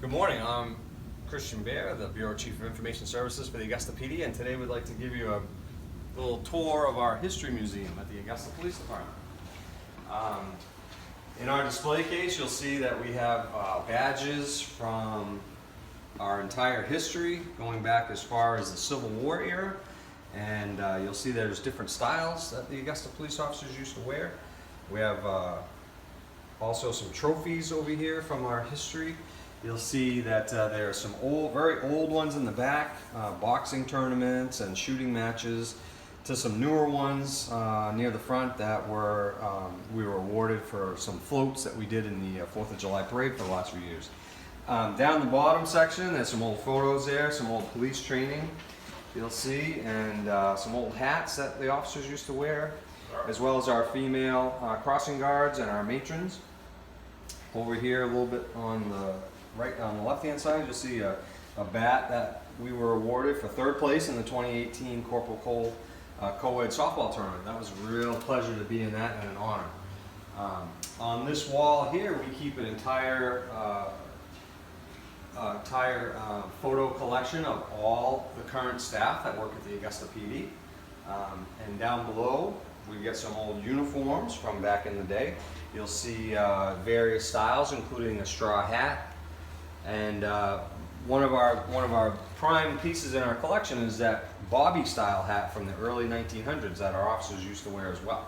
Good morning, I'm Ssgt Behr, the Bureau Chief of Information Services for the Augusta PD, and today we'd like to give you a little tour of our History Museum at the Augusta Police Department. In our display case, you'll see that we have badges from our entire history, going back as far as the Civil War era, and you'll see there's different styles that the Augusta police officers used to wear. We have also some trophies over here from our history. You'll see that there are some very old ones in the back, boxing tournaments and shooting matches, to some newer ones near the front that we were awarded for some floats that we did in the 4th of July parade for the last few years. Down the bottom section, there's some old photos there, some old police training you'll see, and some old hats that the officers used to wear, as well as our female crossing guards and our matrons. Over here a little bit on the left hand side, you'll see a bat that we were awarded for 3rd place in the 2018 Corporal Cole co-ed softball tournament. That was a real pleasure to be in that and an honor. On this wall here we keep an entire photo collection of all the current staff that work at the Augusta PD. And down below we get some old uniforms from back in the day. You'll see various styles, including a straw hat. And one of our prime pieces in our collection is that Bobby style hat from the early 1900s that our officers used to wear as well.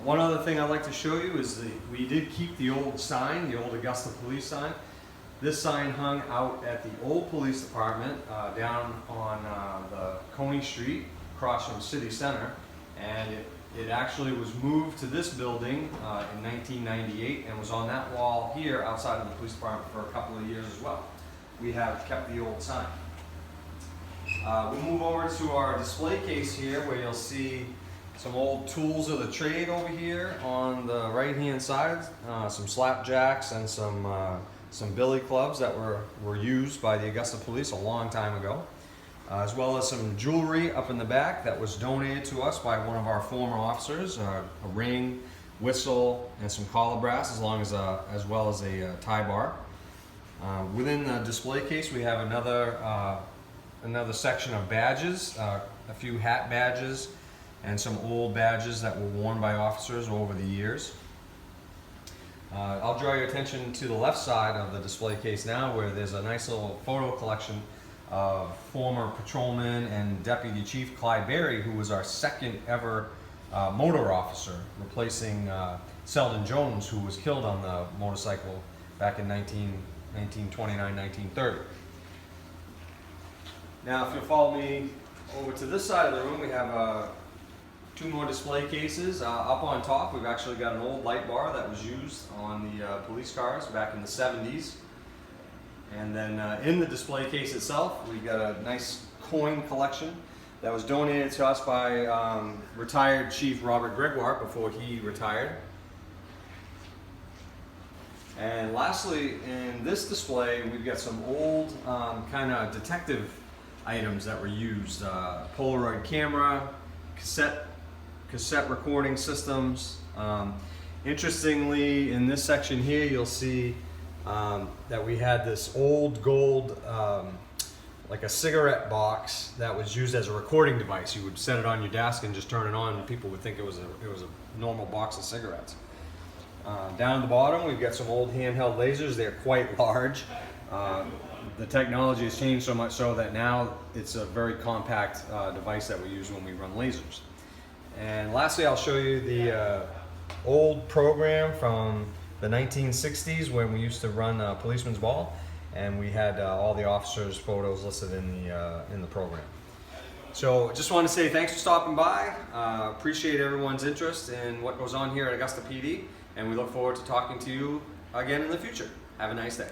One other thing I'd like to show you is we did keep the old sign, the old Augusta police sign. This sign hung out at the old police department down on the Coney Street across from City Center, and it actually was moved to this building in 1998 and was on that wall here outside of the police department for a couple of years as well. We have kept the old sign. We'll move over to our display case here, where you'll see some old tools of the trade over here on the right hand side, some slapjacks and some billy clubs that were used by the Augusta police a long time ago. As well as some jewelry up in the back that was donated to us by one of our former officers, a ring, whistle, and some collar brass, as well as a tie bar. Within the display case we have another section of badges, a few hat badges, and some old badges that were worn by officers over the years. I'll draw your attention to the left side of the display case now, where there's a nice little photo collection of former patrolman and Deputy Chief Clyde Berry, who was our 2nd ever motor officer, replacing Selden Jones, who was killed on the motorcycle back in 1929, 1930. Now, if you'll follow me over to this side of the room, we have 2 more display cases. Up on top, we've actually got an old light bar that was used on the police cars back in the 70s. And then in the display case itself, we've got a nice coin collection that was donated to us by retired Chief Robert Gregoire before he retired. And lastly, in this display, we've got some old kind of detective items that were used. Polaroid camera, cassette recording systems. Interestingly, in this section here, you'll see that we had this old gold, like a cigarette box that was used as a recording device. You would set it on your desk and just turn it on, and people would think it was a normal box of cigarettes. Down at the bottom, we've got some old handheld lasers. They're quite large. The technology has changed so much so that now it's a very compact device that we use when we run lasers. And lastly, I'll show you the old program from the 1960s when we used to run Policeman's Ball, and we had all the officers' photos listed in the program. So just want to say thanks for stopping by. Appreciate everyone's interest in what goes on here at Augusta PD, and we look forward to talking to you again in the future. Have a nice day.